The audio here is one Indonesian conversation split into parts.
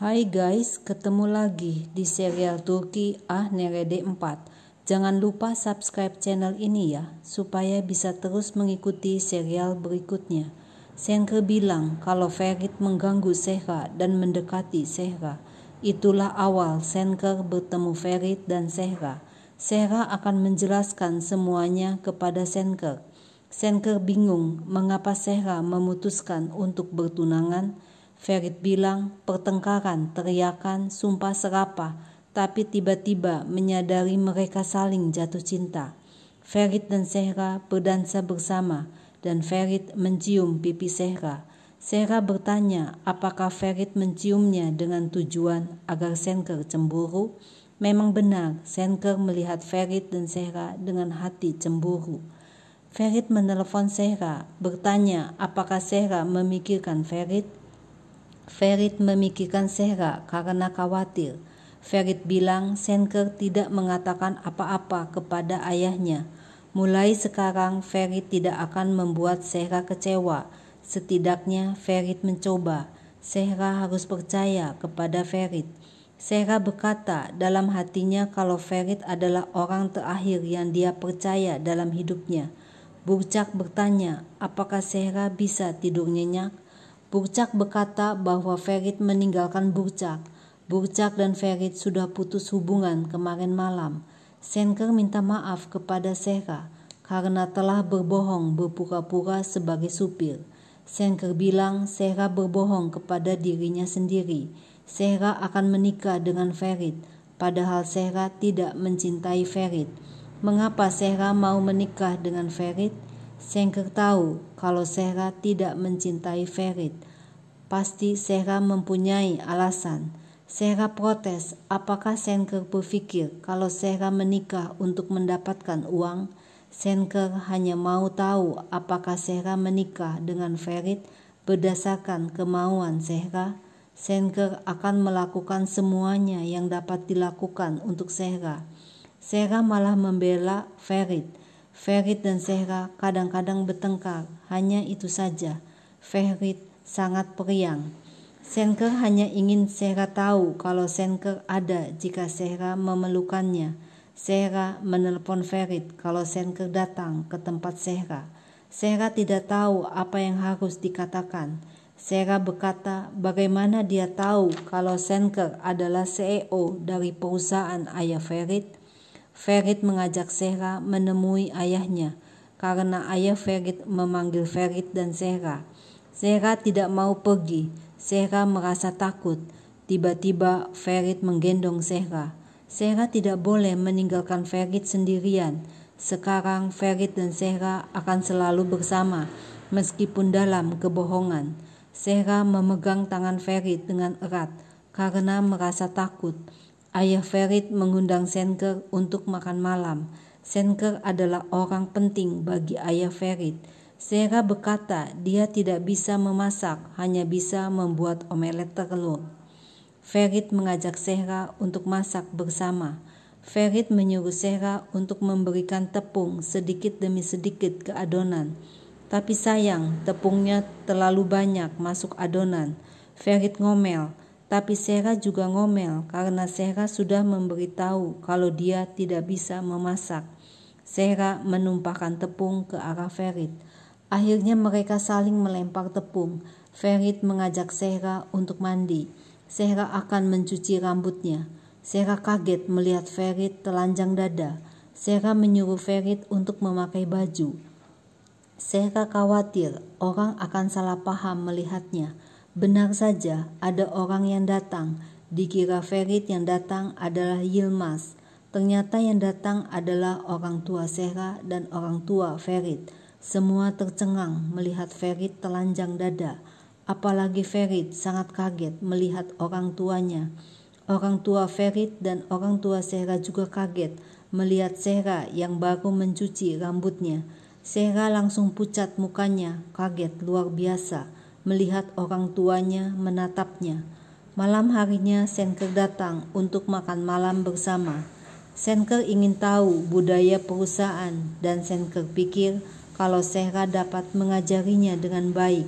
Hai guys, ketemu lagi di serial Turki Ah Nerede 4. Jangan lupa subscribe channel ini ya, supaya bisa terus mengikuti serial berikutnya. Şener bilang kalau Ferit mengganggu Zehra dan mendekati Zehra. Itulah awal Şener bertemu Ferit dan Zehra. Zehra akan menjelaskan semuanya kepada Şener. Şener bingung mengapa Zehra memutuskan untuk bertunangan. Ferit bilang pertengkaran, teriakan, sumpah serapah, tapi tiba-tiba menyadari mereka saling jatuh cinta. Ferit dan Zehra berdansa bersama dan Ferit mencium pipi Zehra. Zehra bertanya apakah Ferit menciumnya dengan tujuan agar Şener cemburu. Memang benar, Şener melihat Ferit dan Zehra dengan hati cemburu. Ferit menelepon Zehra, bertanya apakah Zehra memikirkan Ferit. Ferit memikirkan Zehra karena khawatir. Ferit bilang Şener tidak mengatakan apa-apa kepada ayahnya. Mulai sekarang Ferit tidak akan membuat Zehra kecewa. Setidaknya Ferit mencoba. Zehra harus percaya kepada Ferit. Zehra berkata dalam hatinya kalau Ferit adalah orang terakhir yang dia percaya dalam hidupnya. Burçak bertanya apakah Zehra bisa tidur nyenyak. Burçak berkata bahwa Ferit meninggalkan Burçak. Burçak dan Ferit sudah putus hubungan kemarin malam. Şener minta maaf kepada Zehra karena telah berbohong berpura-pura sebagai supir. Şener bilang Zehra berbohong kepada dirinya sendiri. Zehra akan menikah dengan Ferit, padahal Zehra tidak mencintai Ferit. Mengapa Zehra mau menikah dengan Ferit? Şener tahu kalau Zehra tidak mencintai Ferit. Pasti Zehra mempunyai alasan. Zehra protes, apakah Şener berpikir kalau Zehra menikah untuk mendapatkan uang? Şener hanya mau tahu apakah Zehra menikah dengan Ferit berdasarkan kemauan Zehra. Şener akan melakukan semuanya yang dapat dilakukan untuk Zehra. Zehra malah membela Ferit. Ferit dan Zehra kadang-kadang bertengkar, hanya itu saja. Ferit sangat periang. Şener hanya ingin Zehra tahu kalau Şener ada jika Zehra memerlukannya. Zehra menelepon Ferit kalau Şener datang ke tempat Zehra. Zehra tidak tahu apa yang harus dikatakan. Zehra berkata bagaimana dia tahu kalau Şener adalah CEO dari perusahaan ayah Ferit. Ferit mengajak Zehra menemui ayahnya karena ayah Ferit memanggil Ferit dan Zehra. Zehra tidak mau pergi. Zehra merasa takut. Tiba-tiba Ferit menggendong Zehra. Zehra tidak boleh meninggalkan Ferit sendirian. Sekarang Ferit dan Zehra akan selalu bersama meskipun dalam kebohongan. Zehra memegang tangan Ferit dengan erat karena merasa takut. Ayah Ferit mengundang Şener untuk makan malam. Şener adalah orang penting bagi ayah Ferit. Zehra berkata dia tidak bisa memasak, hanya bisa membuat omelet telur. Ferit mengajak Zehra untuk masak bersama. Ferit menyuruh Zehra untuk memberikan tepung sedikit demi sedikit ke adonan. Tapi sayang, tepungnya terlalu banyak masuk adonan. Ferit ngomel. Tapi Zehra juga ngomel karena Zehra sudah memberitahu kalau dia tidak bisa memasak. Zehra menumpahkan tepung ke arah Ferit. Akhirnya mereka saling melempar tepung. Ferit mengajak Zehra untuk mandi. Zehra akan mencuci rambutnya. Zehra kaget melihat Ferit telanjang dada. Zehra menyuruh Ferit untuk memakai baju. Zehra khawatir orang akan salah paham melihatnya. Benar saja, ada orang yang datang. Dikira Ferit yang datang adalah Yilmaz. Ternyata yang datang adalah orang tua Zehra dan orang tua Ferit. Semua tercengang melihat Ferit telanjang dada. Apalagi Ferit sangat kaget melihat orang tuanya. Orang tua Ferit dan orang tua Zehra juga kaget melihat Zehra yang baru mencuci rambutnya. Zehra langsung pucat mukanya, kaget luar biasa melihat orang tuanya menatapnya. Malam harinya Şener datang untuk makan malam bersama. Şener ingin tahu budaya perusahaan dan Şener pikir kalau Zehra dapat mengajarinya dengan baik.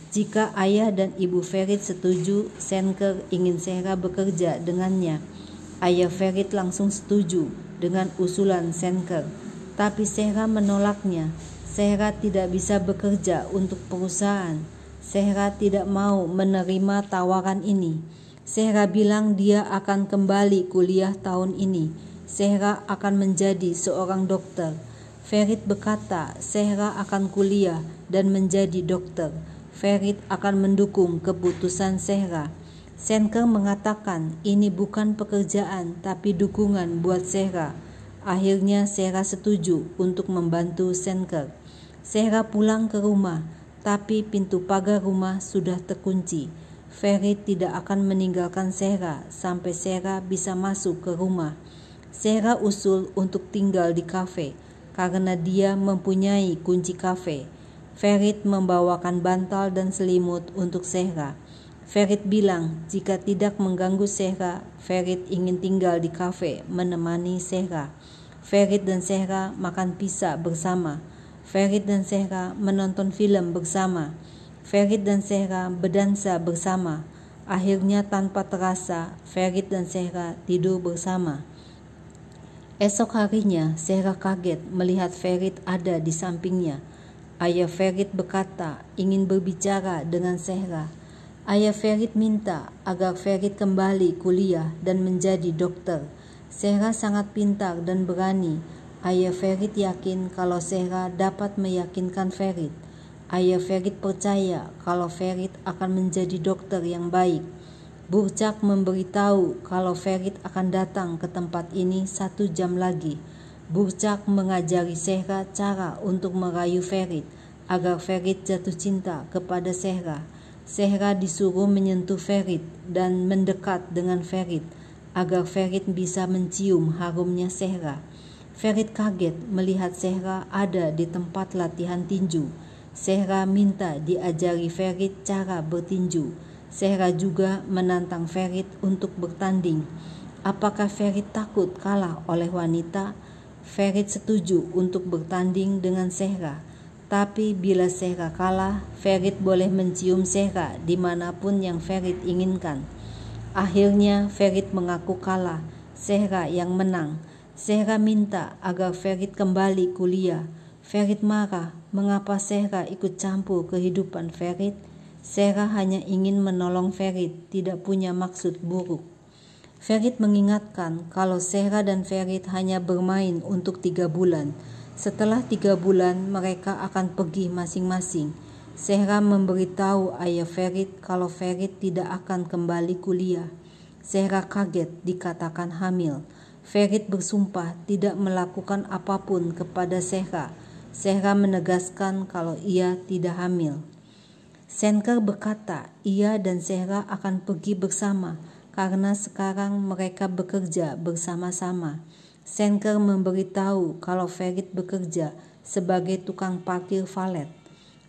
Jika ayah dan ibu Ferit setuju, Schenker ingin Zehra bekerja dengannya. Ayah Ferit langsung setuju dengan usulan Schenker, tapi Zehra menolaknya. Zehra tidak bisa bekerja untuk perusahaan. Zehra tidak mau menerima tawaran ini. Zehra bilang dia akan kembali kuliah tahun ini. Zehra akan menjadi seorang dokter. Ferit berkata Zehra akan kuliah dan menjadi dokter. Ferit akan mendukung keputusan Zehra. Schenker mengatakan ini bukan pekerjaan tapi dukungan buat Zehra. Akhirnya Zehra setuju untuk membantu Schenker. Zehra pulang ke rumah, tapi pintu pagar rumah sudah terkunci. Ferit tidak akan meninggalkan Zehra sampai Zehra bisa masuk ke rumah. Zehra usul untuk tinggal di kafe karena dia mempunyai kunci kafe. Ferit membawakan bantal dan selimut untuk Zehra. Ferit bilang jika tidak mengganggu Zehra, Ferit ingin tinggal di kafe menemani Zehra. Ferit dan Zehra makan pizza bersama. Ferit dan Zehra menonton film bersama. Ferit dan Zehra berdansa bersama. Akhirnya tanpa terasa, Ferit dan Zehra tidur bersama. Esok harinya, Zehra kaget melihat Ferit ada di sampingnya. Ayah Ferit berkata ingin berbicara dengan Zehra. Ayah Ferit minta agar Ferit kembali kuliah dan menjadi dokter. Zehra sangat pintar dan berani. Ayah Ferit yakin kalau Zehra dapat meyakinkan Ferit. Ayah Ferit percaya kalau Ferit akan menjadi dokter yang baik. Burchak memberitahu kalau Ferit akan datang ke tempat ini 1 jam lagi. Burchak mengajari Zehra cara untuk merayu Ferit agar Ferit jatuh cinta kepada Zehra. Zehra disuruh menyentuh Ferit dan mendekat dengan Ferit agar Ferit bisa mencium harumnya Zehra. Ferit kaget melihat Zehra ada di tempat latihan tinju. Zehra minta diajari Ferit cara bertinju. Zehra juga menantang Ferit untuk bertanding. Apakah Ferit takut kalah oleh wanita? Ferit setuju untuk bertanding dengan Zehra. Tapi bila Zehra kalah, Ferit boleh mencium Zehra dimanapun yang Ferit inginkan. Akhirnya Ferit mengaku kalah. Zehra yang menang. Zehra minta agar Ferit kembali kuliah. Ferit marah mengapa Zehra ikut campur kehidupan Ferit. Zehra hanya ingin menolong Ferit, tidak punya maksud buruk. Ferit mengingatkan kalau Zehra dan Ferit hanya bermain untuk 3 bulan. Setelah 3 bulan mereka akan pergi masing-masing. Zehra memberitahu ayah Ferit kalau Ferit tidak akan kembali kuliah. Zehra kaget dikatakan hamil. Ferit bersumpah tidak melakukan apapun kepada Zehra. Zehra menegaskan kalau ia tidak hamil. Schenker berkata ia dan Zehra akan pergi bersama karena sekarang mereka bekerja bersama-sama. Schenker memberitahu kalau Ferit bekerja sebagai tukang parkir valet.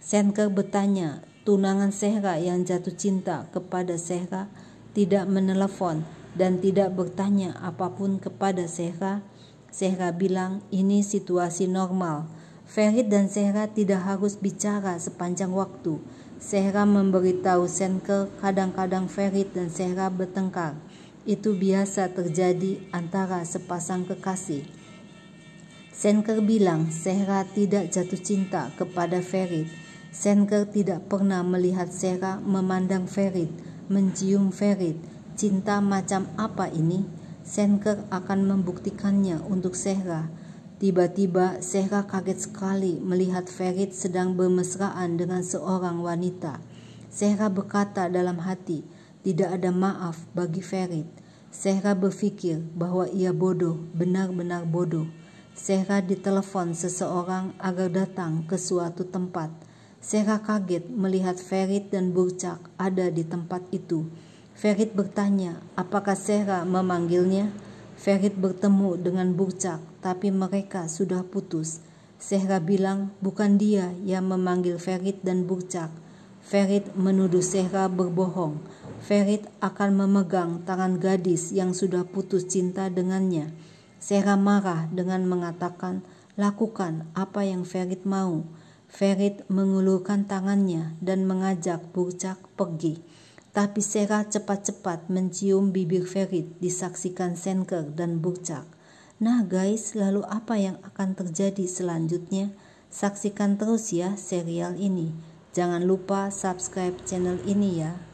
Schenker bertanya, tunangan Zehra yang jatuh cinta kepada Zehra tidak menelepon dan tidak bertanya apapun kepada Zehra. Zehra bilang ini situasi normal. Ferit dan Zehra tidak harus bicara sepanjang waktu. Zehra memberitahu Schenker kadang-kadang Ferit dan Zehra bertengkar. Itu biasa terjadi antara sepasang kekasih. Schenker bilang Zehra tidak jatuh cinta kepada Ferit. Schenker tidak pernah melihat Zehra memandang Ferit, mencium Ferit. Cinta macam apa ini? Schenker akan membuktikannya untuk Zehra. Tiba-tiba Zehra kaget sekali melihat Ferit sedang bermesraan dengan seorang wanita. Zehra berkata dalam hati, tidak ada maaf bagi Ferit. Zehra berpikir bahwa ia bodoh, benar-benar bodoh. Zehra ditelepon seseorang agar datang ke suatu tempat. Zehra kaget melihat Ferit dan Burchak ada di tempat itu. Ferit bertanya, apakah Zehra memanggilnya? Ferit bertemu dengan Burchak, tapi mereka sudah putus. Zehra bilang bukan dia yang memanggil Ferit dan Burchak. Ferit menuduh Zehra berbohong. Ferit akan memegang tangan gadis yang sudah putus cinta dengannya. Zehra marah dengan mengatakan, lakukan apa yang Ferit mau. Ferit mengulurkan tangannya dan mengajak Burcak pergi. Tapi Sera cepat-cepat mencium bibir Ferit, disaksikan Senker dan Burcak. Nah guys, lalu apa yang akan terjadi selanjutnya? Saksikan terus ya serial ini. Jangan lupa subscribe channel ini ya.